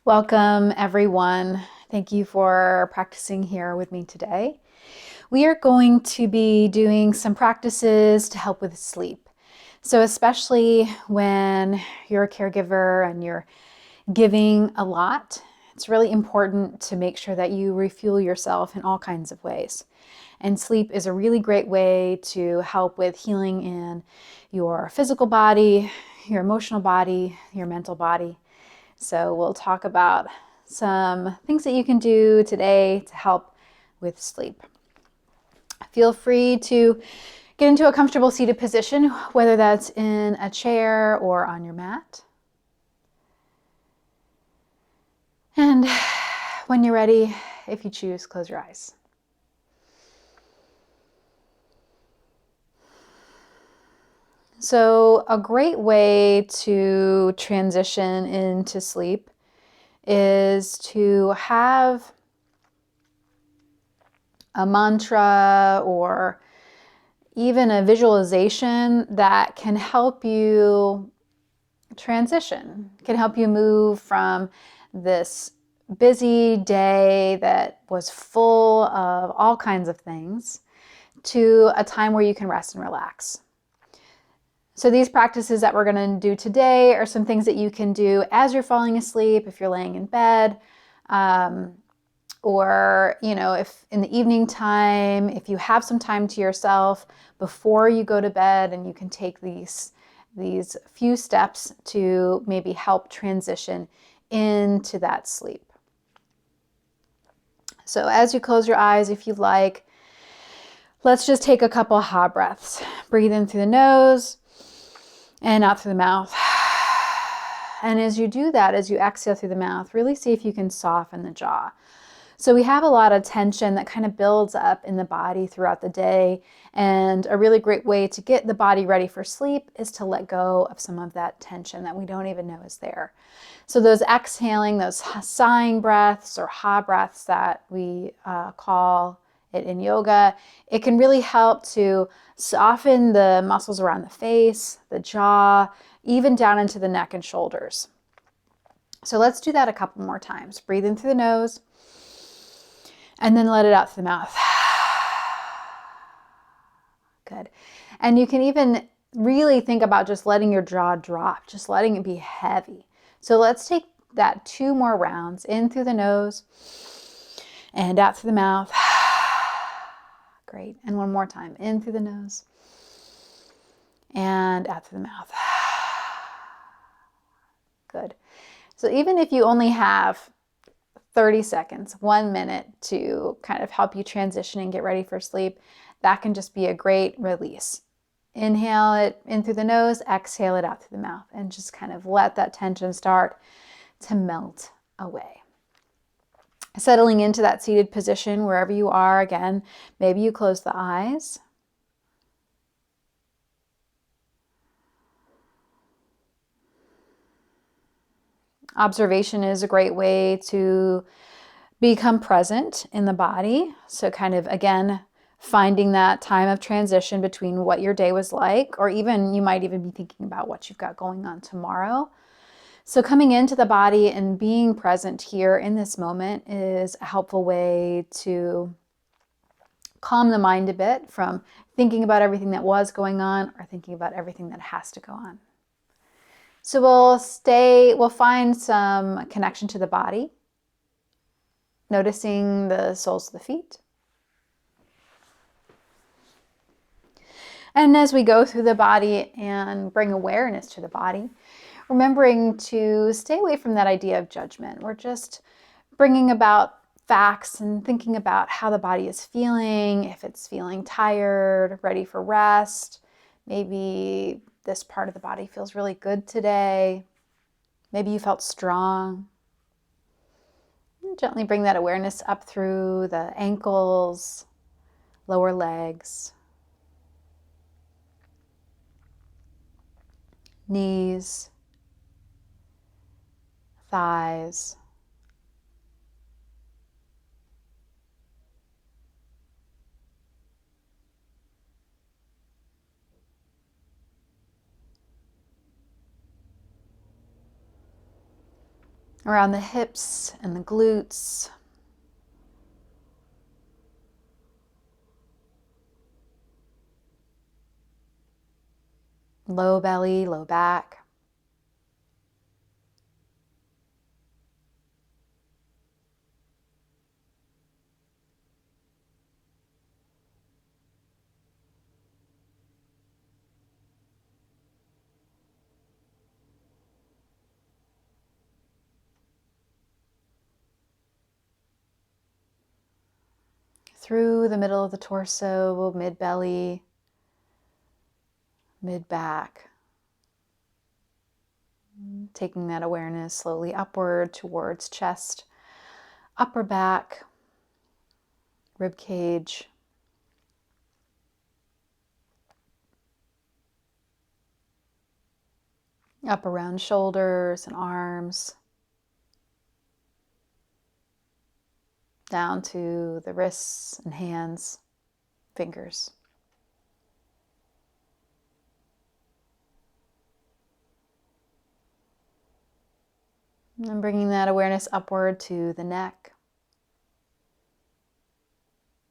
Welcome, everyone. Thank you for practicing here with me today. We are going to be doing some practices to help with sleep. So, especially when you're a caregiver and you're giving a lot, it's really important to make sure that you refuel yourself in all kinds of ways. And sleep is a really great way to help with healing in your physical body, your emotional body, your mental body. So we'll talk about some things that you can do today to help with sleep. Feel free to get into a comfortable seated position, whether that's in a chair or on your mat. And when you're ready, if you choose, close your eyes. So a great way to transition into sleep is to have a mantra or even a visualization that can help you transition, can help you move from this busy day that was full of all kinds of things to a time where you can rest and relax. So these practices that we're going to do today are some things that you can do as you're falling asleep, if you're laying in bed, or, if in the evening time, if you have some time to yourself before you go to bed, and you can take these few steps to maybe help transition into that sleep. So as you close your eyes, if you like, let's just take a couple hot breaths. Breathe in through the nose and out through the mouth. And as you do that, as you exhale through the mouth, really see if you can soften the jaw. So we have a lot of tension that kind of builds up in the body throughout the day. And a really great way to get the body ready for sleep is to let go of some of that tension that we don't even know is there. So those exhaling, those sighing breaths or ha breaths that we call it in yoga, it can really help to soften the muscles around the face, the jaw, even down into the neck and shoulders. So let's do that a couple more times. Breathe in through the nose and then let it out through the mouth. Good. And you can even really think about just letting your jaw drop, just letting it be heavy. So let's take that 2 more rounds, in through the nose and out through the mouth. Great. And one more time, in through the nose and out through the mouth. Good. So even if you only have 30 seconds, 1 minute to kind of help you transition and get ready for sleep, that can just be a great release. Inhale it in through the nose, exhale it out through the mouth, and just kind of let that tension start to melt away. Settling into that seated position wherever you are, again, maybe you close the eyes. Observation is a great way to become present in the body. So kind of, again, finding that time of transition between what your day was like, or even you might even be thinking about what you've got going on tomorrow. So coming into the body and being present here in this moment is a helpful way to calm the mind a bit from thinking about everything that was going on or thinking about everything that has to go on. So we'll find some connection to the body, noticing the soles of the feet. And as we go through the body and bring awareness to the body, remembering to stay away from that idea of judgment. We're just bringing about facts and thinking about how the body is feeling, if it's feeling tired, ready for rest. Maybe this part of the body feels really good today. Maybe you felt strong. And gently bring that awareness up through the ankles, lower legs, knees, thighs, around the hips and the glutes. Low belly, low back. Through the middle of the torso, mid-belly, mid-back. Taking that awareness slowly upward towards chest, upper back, rib cage, up around shoulders and arms, down to the wrists and hands, fingers. And bringing that awareness upward to the neck,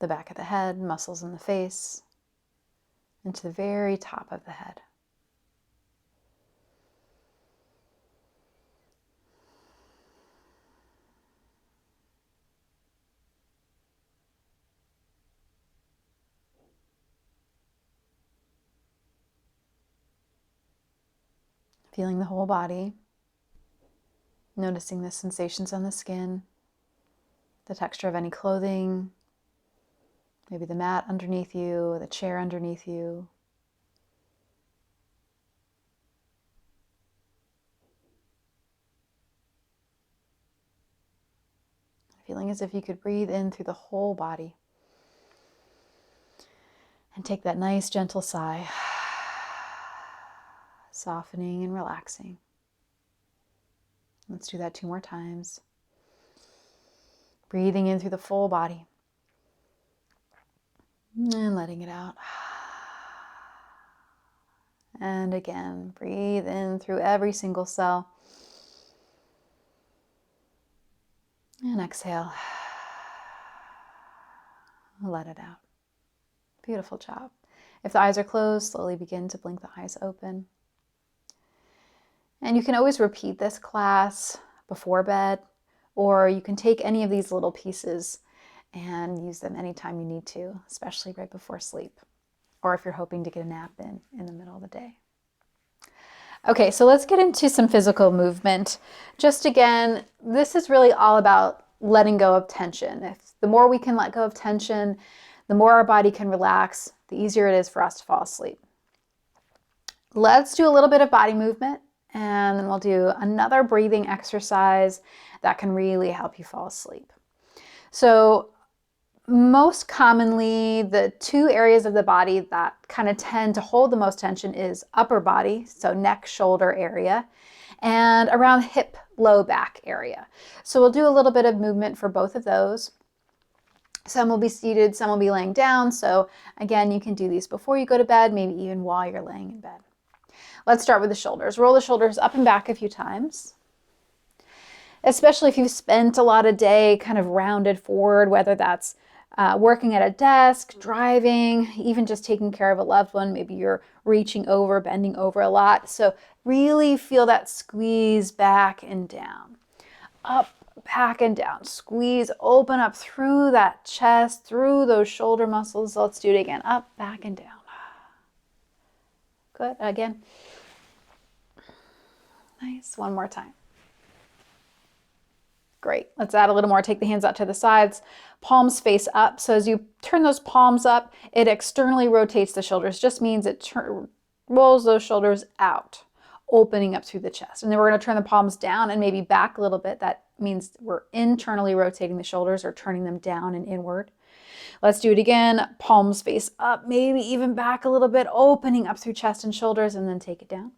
the back of the head, muscles in the face, and to the very top of the head. Feeling the whole body. Noticing the sensations on the skin, the texture of any clothing, maybe the mat underneath you, the chair underneath you. Feeling as if you could breathe in through the whole body and take that nice gentle sigh, softening and relaxing. Let's do that 2 more times. Breathing in through the full body and letting it out. And again, breathe in through every single cell. And exhale. Let it out. Beautiful job. If the eyes are closed, slowly begin to blink the eyes open. And you can always repeat this class before bed, or you can take any of these little pieces and use them anytime you need to, especially right before sleep, or if you're hoping to get a nap in the middle of the day. Okay, so let's get into some physical movement. Just again, this is really all about letting go of tension. The more we can let go of tension, the more our body can relax, the easier it is for us to fall asleep. Let's do a little bit of body movement, and then we'll do another breathing exercise that can really help you fall asleep. So most commonly, the 2 areas of the body that kind of tend to hold the most tension is upper body, so neck, shoulder area, and around hip, low back area. So we'll do a little bit of movement for both of those. Some will be seated, some will be laying down. So again, you can do these before you go to bed, maybe even while you're laying in bed. Let's start with the shoulders. Roll the shoulders up and back a few times. Especially if you've spent a lot of day kind of rounded forward, whether that's working at a desk, driving, even just taking care of a loved one. Maybe you're reaching over, bending over a lot. So really feel that squeeze back and down. Up, back and down. Squeeze, open up through that chest, through those shoulder muscles. Let's do it again. Up, back and down. Good. Again. Nice. One more time. Great. Let's add a little more. Take the hands out to the sides. Palms face up. So as you turn those palms up, it externally rotates the shoulders. Just means it rolls those shoulders out, opening up through the chest. And then we're going to turn the palms down and maybe back a little bit. That means we're internally rotating the shoulders or turning them down and inward. Let's do it again. Palms face up, maybe even back a little bit, opening up through chest and shoulders, and then take it down.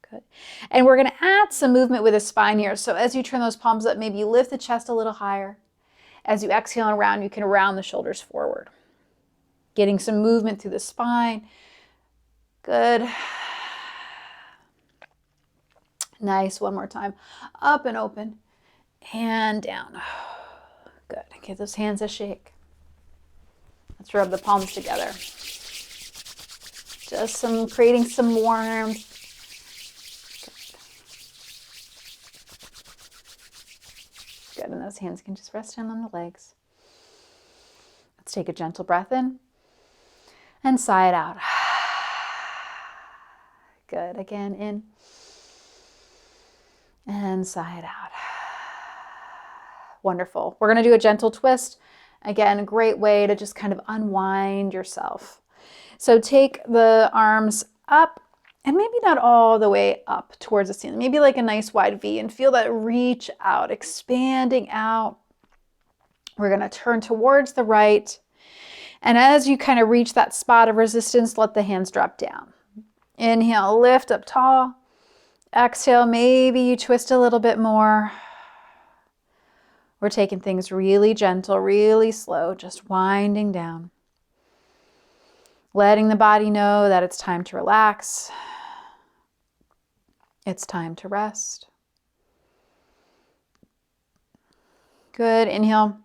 Good. And we're going to add some movement with the spine here. So as you turn those palms up, maybe you lift the chest a little higher. As you exhale and round, you can round the shoulders forward. Getting some movement through the spine. Good. Nice. One more time. Up and open. and down. Good. Give those hands a shake. Let's rub the palms together. Just creating some warmth. Good. Good. And those hands can just rest down on the legs. Let's take a gentle breath in and sigh it out. Good. Again, in and sigh it out. Wonderful. We're going to do a gentle twist. Again, a great way to just kind of unwind yourself. So take the arms up, and maybe not all the way up towards the ceiling, maybe like a nice wide V, and feel that reach out, expanding out. We're going to turn towards the right. And as you kind of reach that spot of resistance, let the hands drop down. Inhale, lift up tall. Exhale, maybe you twist a little bit more. We're taking things really gentle, really slow, just winding down. Letting the body know that it's time to relax. It's time to rest. Good. Inhale.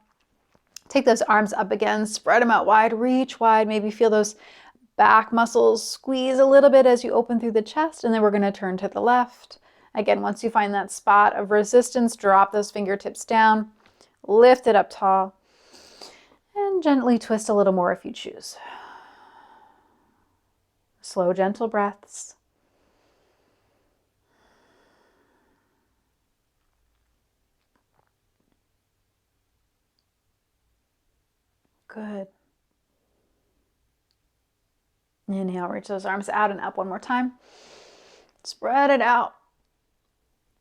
Take those arms up again, spread them out wide, reach wide. Maybe feel those back muscles squeeze a little bit as you open through the chest, and then we're going to turn to the left. Again, once you find that spot of resistance, drop those fingertips down, lift it up tall, and gently twist a little more if you choose. Slow, gentle breaths. Good. Inhale, reach those arms out and up one more time. Spread it out.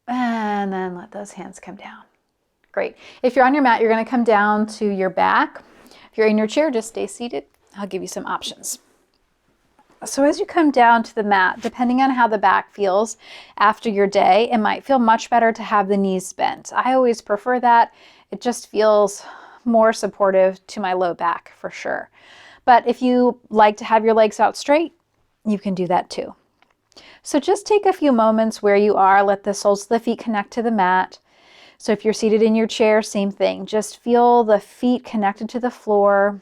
And then let those hands come down. Great. If you're on your mat, you're going to come down to your back. If you're in your chair, just stay seated. I'll give you some options. So as you come down to the mat, depending on how the back feels after your day, it might feel much better to have the knees bent. I always prefer that. It just feels more supportive to my low back for sure. But if you like to have your legs out straight, you can do that too. So just take a few moments where you are. Let the soles of the feet connect to the mat. So if you're seated in your chair, same thing. Just feel the feet connected to the floor.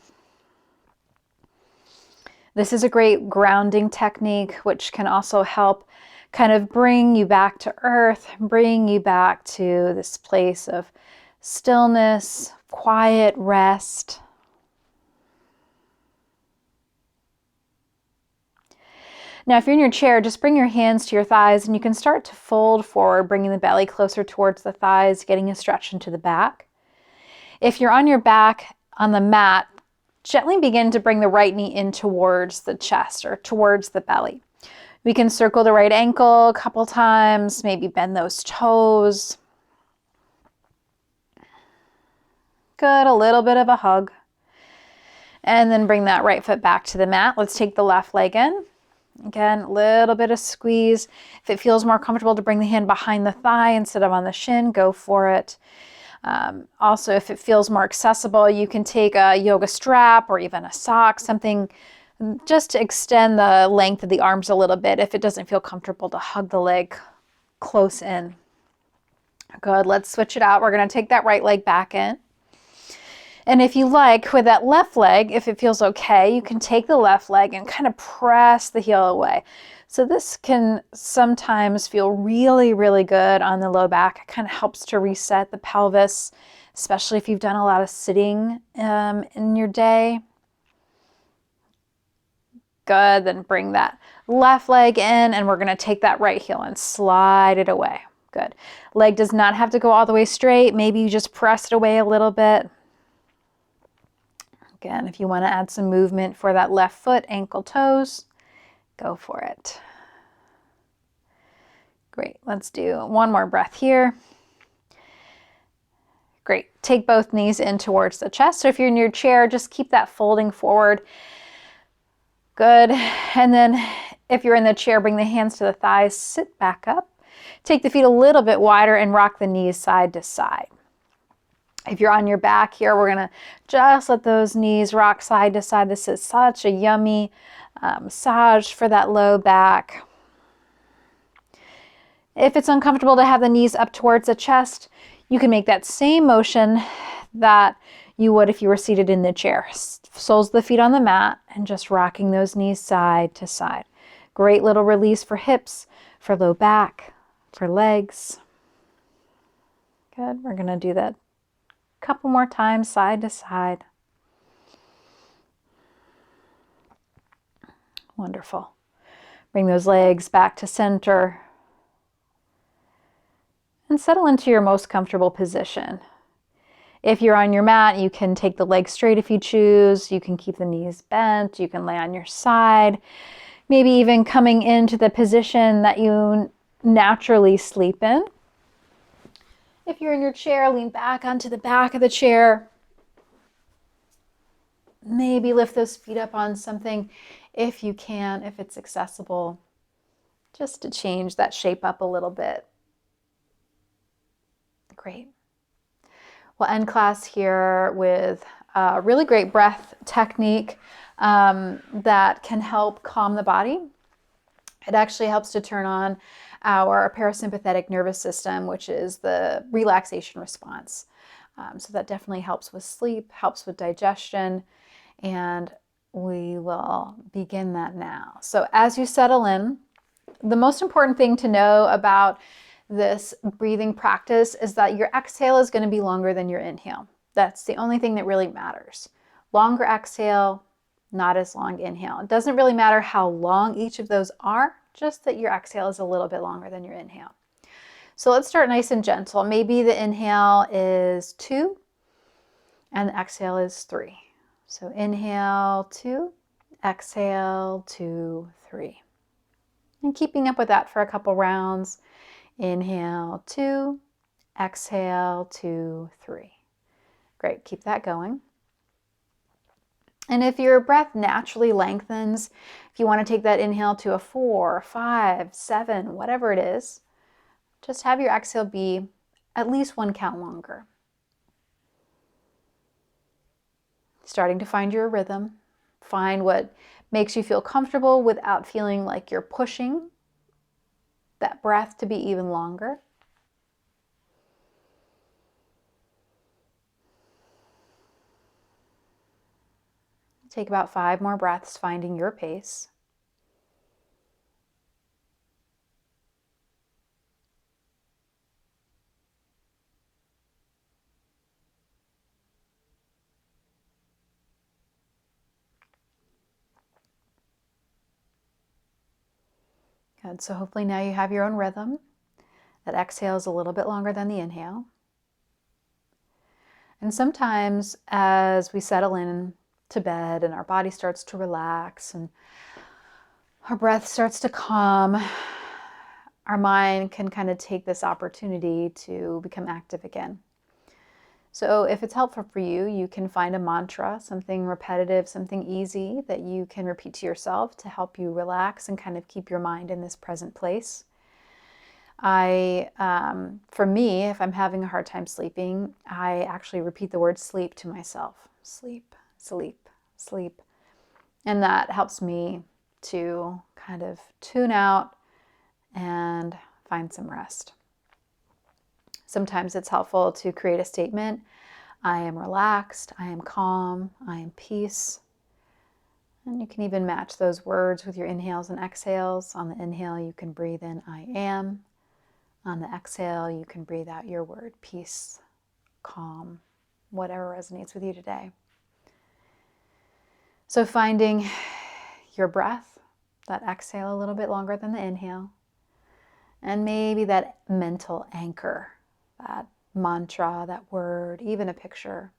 This is a great grounding technique, which can also help kind of bring you back to earth, bring you back to this place of stillness, quiet rest. Now, if you're in your chair, just bring your hands to your thighs and you can start to fold forward, bringing the belly closer towards the thighs, getting a stretch into the back. If you're on your back on the mat, gently begin to bring the right knee in towards the chest or towards the belly. We can circle the right ankle a couple times, maybe bend those toes. Good, a little bit of a hug. And then bring that right foot back to the mat. Let's take the left leg in. Again, a little bit of squeeze. If it feels more comfortable to bring the hand behind the thigh instead of on the shin, go for it. Also, if it feels more accessible, you can take a yoga strap or even a sock, something just to extend the length of the arms a little bit if it doesn't feel comfortable to hug the leg close in. Good, let's switch it out. We're going to take that right leg back in. And if you like, with that left leg, if it feels okay, you can take the left leg and kind of press the heel away. So this can sometimes feel really, really good on the low back. It kind of helps to reset the pelvis, especially if you've done a lot of sitting in your day. Good, then bring that left leg in and we're going to take that right heel and slide it away. Good. Leg does not have to go all the way straight. Maybe you just press it away a little bit. Again, if you want to add some movement for that left foot, ankle, toes, go for it. Great, let's do one more breath here. Great, take both knees in towards the chest. So if you're in your chair, just keep that folding forward. Good, and then if you're in the chair, bring the hands to the thighs, sit back up. Take the feet a little bit wider and rock the knees side to side. If you're on your back here, we're going to just let those knees rock side to side. This is such a yummy massage for that low back. If it's uncomfortable to have the knees up towards the chest, You can make that same motion that you would if you were seated in the chair. Soles of the feet on the mat and just rocking those knees side to side. Great little release for hips, for low back, for legs. Good. We're going to do that a couple more times, side to side. Wonderful. Bring those legs back to center and settle into your most comfortable position. If you're on your mat, you can take the legs straight if you choose. You can keep the knees bent. You can lay on your side. Maybe even coming into the position that you naturally sleep in. If you're in your chair, lean back onto the back of the chair. Maybe lift those feet up on something if you can, if it's accessible, just to change that shape up a little bit. Great. We'll end class here with a really great breath technique that can help calm the body. It actually helps to turn on our parasympathetic nervous system, which is the relaxation response. So that definitely helps with sleep, helps with digestion, and we will begin that now. So as you settle in, the most important thing to know about this breathing practice is that your exhale is going to be longer than your inhale. That's the only thing that really matters. Longer exhale, not as long inhale. It doesn't really matter how long each of those are, just that your exhale is a little bit longer than your inhale. So let's start nice and gentle. Maybe the inhale is 2 and the exhale is 3. So inhale 2, exhale 2, 3. And keeping up with that for a couple rounds. Inhale 2, exhale 2, 3. Great, keep that going. And if your breath naturally lengthens, if you want to take that inhale to a 4, 5, 7, whatever it is, just have your exhale be at least 1 count longer. Starting to find your rhythm. Find what makes you feel comfortable without feeling like you're pushing that breath to be even longer. Take about 5 more breaths, finding your pace. Good. So hopefully now you have your own rhythm. That exhale is a little bit longer than the inhale. And sometimes as we settle in to bed and our body starts to relax and our breath starts to calm, our mind can kind of take this opportunity to become active again. So if it's helpful for you, you can find a mantra, something repetitive, something easy that you can repeat to yourself to help you relax and kind of keep your mind in this present place. For me, if I'm having a hard time sleeping, I actually repeat the word sleep to myself. Sleep, sleep, sleep. And that helps me to kind of tune out and find some rest. Sometimes it's helpful to create a statement. I am relaxed, I am calm, I am peace. And you can even match those words with your inhales and exhales. On the inhale, you can breathe in, I am. On the exhale, you can breathe out your word, peace, calm, whatever resonates with you today. So finding your breath, that exhale a little bit longer than the inhale, and maybe that mental anchor, that mantra, that word, even a picture.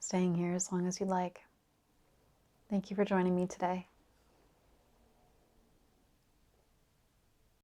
Staying here as long as you like. Thank you for joining me today.